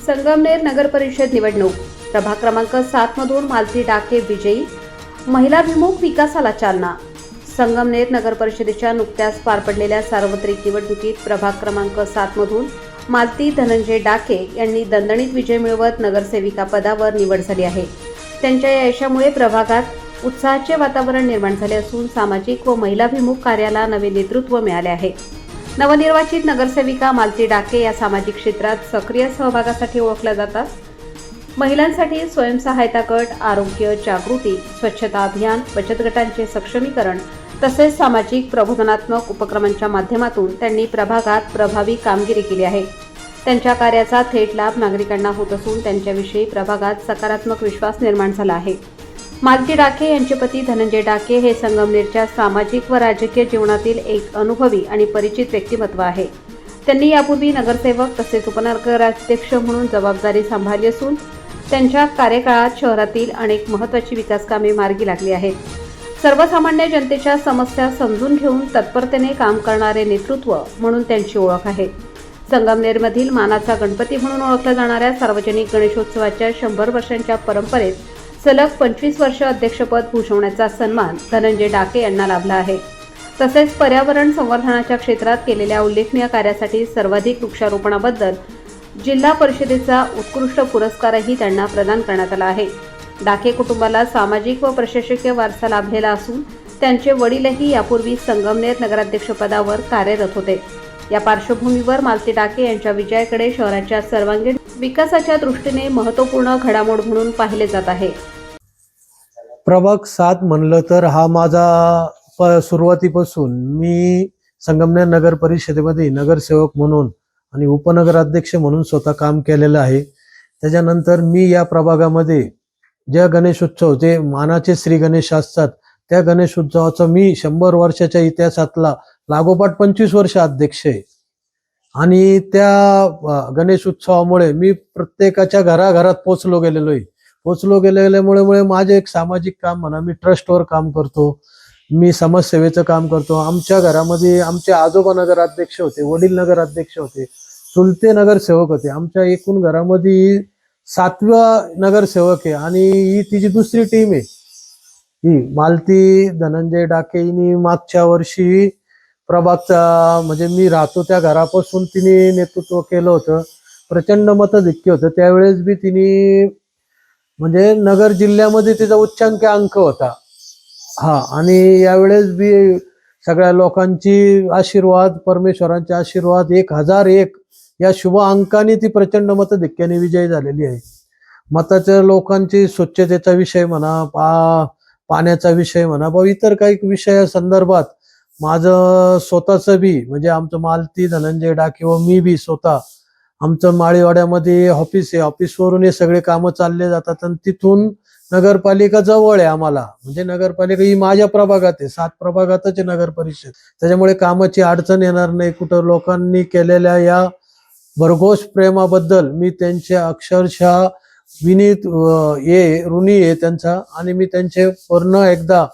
संगमनेर नगर परिषद निवडणूक प्रभाग क्रमांक 7 मधून मालती डाके विजयी. महिलाभिमुख विकासाला चालना. संगमनेर नगर परिषदेच्या नुकत्याच पार पडलेल्या सार्वत्रिक निवडणुकीत प्रभाग क्रमांक 7 मधून मालती धनंजय डाके यांनी दणदणीत विजय मिळवत नगरसेविका पदावर निवड झाली आहे. त्यांच्या या यशामुळे प्रभागात उत्साहाचे वातावरण निर्माण झाले असून सामाजिक व महिलाभिमुख कार्याला नवे नेतृत्व मिळाले आहे. नवनिर्वाचित नगरसेविका मालती डाके या सामाजिक क्षेत्रात सक्रिय सहभागासाठी ओळखल्या जातात. महिलांसाठी स्वयंसहायता गट, आरोग्य जागृती, स्वच्छता अभियान, बचत गटांचे सक्षमीकरण तसेच सामाजिक प्रबोधनात्मक उपक्रमांच्या माध्यमातून त्यांनी प्रभागात प्रभावी कामगिरी केली आहे. त्यांच्या कार्याचा थेट लाभ नागरिकांना होत असून त्यांच्याविषयी प्रभागात सकारात्मक विश्वास निर्माण झाला आहे. मालती डाके यांचे पती धनंजय डाके हे संगमनेरच्या सामाजिक व राजकीय जीवनातील एक अनुभवी आणि परिचित व्यक्तिमत्व आहे. त्यांनी यापूर्वी नगरसेवक तसेच उपनगराध्यक्ष म्हणून जबाबदारी सांभाळली असून त्यांच्या कार्यकाळात शहरातील अनेक महत्त्वाची विकास कामे मार्गी लागली आहेत. सर्वसामान्य जनतेच्या समस्या समजून घेऊन तत्परतेने काम करणारे नेतृत्व म्हणून त्यांची ओळख आहे. संगमनेरमधील मानाचा गणपती म्हणून ओळखल्या जाणाऱ्या सार्वजनिक गणेशोत्सवाच्या 100 वर्षांच्या परंपरेत सलग 25 वर्ष अध्यक्षपद भूषवण्याचा सन्मान धनंजय डाके यांना लाभला आहे. तसेच पर्यावरण संवर्धनाच्या क्षेत्रात केलेल्या उल्लेखनीय कार्यासाठी सर्वाधिक वृक्षारोपणाबद्दल जिल्हा परिषदेचा उत्कृष्ट पुरस्कारही त्यांना प्रदान करण्यात आला आहे. डाके कुटुंबाला सामाजिक व प्रशासकीय वारसा लाभलेला असून त्यांचे वडीलही यापूर्वी संगमनेर नगराध्यक्षपदावर कार्यरत होते. या पार्श्वभूमीवर मालती डाके यांच्या विजयाकडे शहराच्या सर्वांगीण विकासाच्या दृष्टीने महत्त्वपूर्ण घडामोड म्हणून पाहिले जात आहे. प्रभाग 7 म्हणलं तर हा माझा सुरुवातीपासून मी संगमनेर नगर परिषदेमध्ये नगरसेवक म्हणून आणि उपनगराध्यक्ष म्हणून स्वतः काम केलेलं आहे. त्याच्यानंतर मी या प्रभागामध्ये ज्या गणेशोत्सव जे मानाचे श्री गणेश असतात त्या गणेशोत्सवाचा मी 100 वर्षाच्या इतिहासातला लागोपाठ 25 वर्ष अध्यक्ष आहे. आणि त्या गणेश उत्सवामुळे मी प्रत्येकाच्या घराघरात पोचलो गेल्यामुळे माझे एक सामाजिक काम म्हणा, मी ट्रस्टवर काम करतो, मी समाजसेवेचं काम करतो. आमच्या घरामध्ये आमचे आजोबा नगराध्यक्ष होते, वडील नगराध्यक्ष होते, चुलते नगरसेवक होते. आमच्या एकूण घरामध्ये 7व्या नगरसेवक आहे आणि ही तिची दुसरी टीम आहे. ही मालती धनंजय डाके हिने मागच्या वर्षी प्रभागचा म्हणजे मी राहतो त्या घरापासून तिने नेतृत्व केलं होतं. प्रचंड मताधिक्य होतं त्यावेळेस बी तिने म्हणजे नगर जिल्ह्यामध्ये तिचा उच्चांकी अंक होता. आणि यावेळेस बी सगळ्या लोकांची आशीर्वाद, परमेश्वरांचे आशीर्वाद 1001 या शुभ अंकाने ती प्रचंड मताधिक्याने विजयी झालेली आहे. मताच्या लोकांची स्वच्छतेचा विषय म्हणा, पाण्याचा विषय म्हणा, इतर काही विषया संदर्भात माझं स्वतःचं बी म्हणजे आमचं मालती धनंजय डाके व मी बी स्वतः आमचं माळीवाड्यामध्ये ऑफिस आहे, ऑफिसवरून हे सगळे कामं चालले जातात आणि तिथून नगरपालिका जवळ आहे आम्हाला. म्हणजे नगरपालिका ही माझ्या प्रभागात आहे, 7 प्रभागातच आहे नगर परिषद. त्याच्यामुळे कामाची अडचण येणार नाही. कुठं लोकांनी केलेल्या या भरघोस प्रेमाबद्दल मी त्यांच्या अक्षरशः विनीत ऋणी आहे त्यांचा. आणि मी त्यांचे पूर्ण एकदा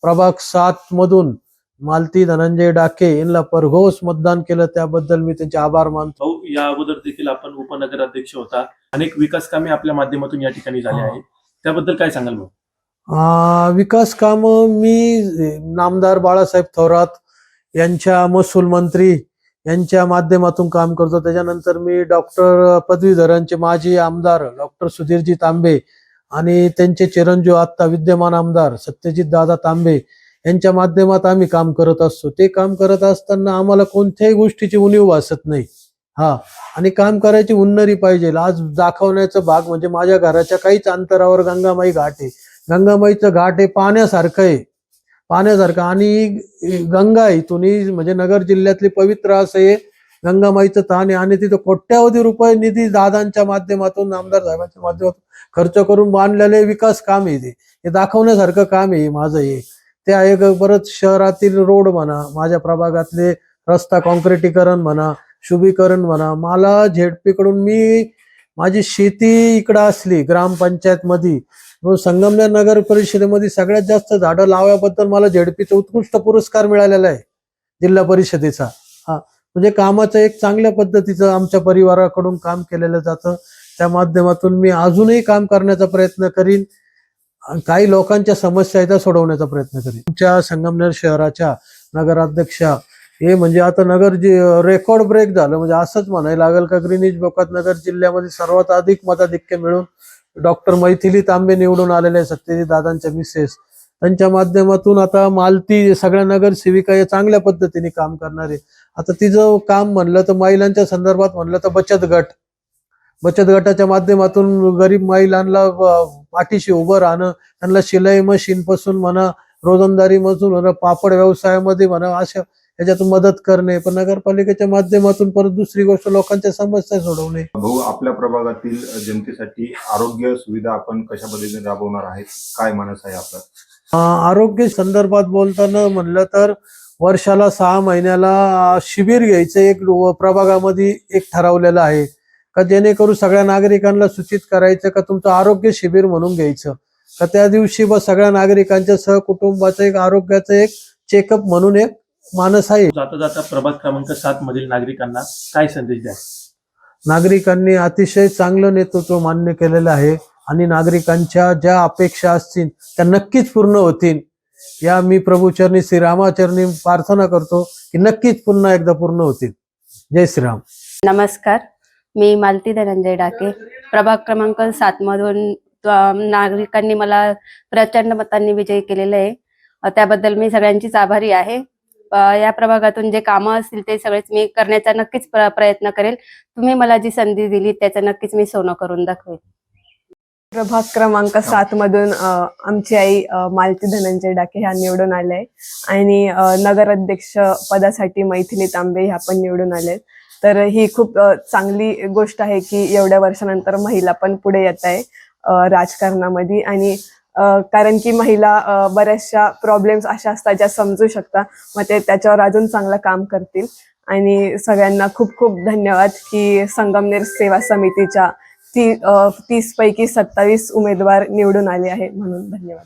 प्रभाग 7 मधून मालती धनंजय डाके यांना भरघोस मतदान केलं त्याबद्दल मी त्यांचे आभार मानतो. या अगोदर देखील आपण उपनगराध्यक्ष होता, अनेक विकास कामे आपल्या माध्यमातून या ठिकाणी झाली आहेत, त्याबद्दल काय सांगाल मग? विकास काम मी नामदार बाळासाहेब थोरात यांच्या महसूल मंत्री यांच्या माध्यमातून काम करतो. त्याच्यानंतर मी डॉक्टर पदवीधरांचे माजी आमदार डॉक्टर सुधीरजी तांबे आणि त्यांचे चिरंजीव आत्ता विद्यमान आमदार सत्यजित दादा तांबे यांच्या माध्यमात आम्ही काम करत असतो. ते काम करत असताना आम्हाला कोणत्याही गोष्टीची उणीव भासत नाही. आणि काम करायची उन्नरी पाहिजे. आज दाखवण्याचा भाग म्हणजे माझ्या घराच्या काहीच अंतरावर गंगामाई घाट आहे. गंगामाईचं घाट हे पाण्यासारखं आहे आणि गंगा इथून म्हणजे नगर जिल्ह्यातली पवित्र असं हे गंगामाईचं ताण आहे. आणि तिथं कोट्यावधी रुपये निधी दादांच्या माध्यमातून, आमदार साहेबांच्या माध्यमातून खर्च करून बांधलेले विकास काम आहे. हे दाखवण्यासारखं काम आहे माझं. हे त्या एक परत शहरातील रोड म्हणा, माझ्या प्रभागातले रस्ता काँक्रिटीकरण म्हणा, शुभीकरण म्हणा. मला झेडपी कडून मी माझी शेती इकडं असली ग्रामपंचायत मध्ये संगमनेर नगर परिषदेमध्ये सगळ्यात जास्त झाडं लावल्याबद्दल मला झेडपीचा उत्कृष्ट पुरस्कार मिळालेला आहे जिल्हा परिषदेचा. म्हणजे कामाचं एक चांगल्या पद्धतीचं आमच्या परिवाराकडून काम केलेलं जातं. त्या माध्यमातून मी अजूनही काम करण्याचा प्रयत्न करीन. काही लोकांच्या समस्या आहेत त्या सोडवण्याचा प्रयत्न करीन. तुमच्या संगमनेर शहराच्या नगराध्यक्षा हे म्हणजे आता नगर रेकॉर्ड ब्रेक झालं, म्हणजे असंच म्हणायला लागेल का ग्रीनिज बुकात नगर जिल्ह्यामध्ये सर्वात अधिक मताधिक्य मिळून डॉक्टर मैथिली तांबे निवडून आलेले आहे, सत्यजित दादांच्या मिसेस. त्यांच्या माध्यमातून आता मालती सगळ्या नगरसेविका या चांगल्या पद्धतीने काम करणार आहे. आता तिचं काम म्हणलं तर महिलांच्या संदर्भात म्हणलं तर बचत गटाच्या माध्यमातून गरीब महिलांना पाठीशी उभं राहणं, त्यांना शिलाई मशीन पासून म्हणा, रोजंदारी मधून म्हणा, पापड व्यवसायामध्ये म्हणा, अशा याच्यातून मदत करणे. पण नगरपालिकेच्या माध्यमातून परत दुसरी गोष्ट लोकांच्या समस्या सोडवणे. भाऊ, आपल्या प्रभागातील जनतेसाठी आरोग्य सुविधा आपण कशा पद्धतीने राबवणार आहेत, काय मानस आहे आपला? आरोग्य संदर्भात बोलताना म्हणलं तर वर्षाला 6 महिन्याला शिबिर घ्यायचं एक प्रभागामध्ये एक ठरवलेलं आहे का, जेणेकरून सगळ्या नागरिकांना सूचित करायचं का तुमचं आरोग्य शिबिर म्हणून घ्यायचं का. त्या दिवशी सगळ्या नागरिकांच्या सहकुटुंबाचं एक आरोग्याचं एक चेकअप म्हणून एक मानस आहे. जाता जाता प्रभाग क्रमांक 7 मधील नागरिकांना काय संदेश द्या? नागरिकांनी अतिशय चांगलं नेतृत्व मान्य केलेलं आहे आणि नागरिकांच्या ज्या अपेक्षा असतील त्या नक्कीच पूर्ण होतील. या मी प्रभूचरणी श्रीरामाचरणी प्रार्थना करतो की नक्कीच पुन्हा एकदा पूर्ण होतील. जय श्रीराम. नमस्कार, मी मालती धनंजय डाके. प्रभाग क्रमांक 7 मधून नागरिकांनी मला प्रचंड मतांनी विजयी केलेलं आहे. त्याबद्दल मी सगळ्यांचीच आभारी आहे. या प्रभागातून जे कामं असतील ते सगळेच मी करण्याचा नक्कीच प्रयत्न करेल. तुम्ही मला जी संधी दिली त्याचं नक्कीच मी सोनं करून दाखवेल. प्रभाग क्रमांक 7 मधून आमची आई मालती धनंजय डाके ह्या निवडून आल्या आहे आणि नगराध्यक्ष पदासाठी मैथिली तांबे ह्या पण निवडून आले. तर ही खूप चांगली गोष्ट आहे की एवढ्या वर्षानंतर महिला पण पुढे येत आहे राजकारणामध्ये. आणि कारण की महिला बऱ्याचशा प्रॉब्लेम्स अशा असतात ज्या समजू शकतात, मग ते त्याच्यावर अजून चांगलं काम करतील. आणि सगळ्यांना खूप खूप धन्यवाद की संगमनेर सेवा समितीच्या 30 पैकी 27 उमेदवार निवडून आले आहे म्हणून धन्यवाद.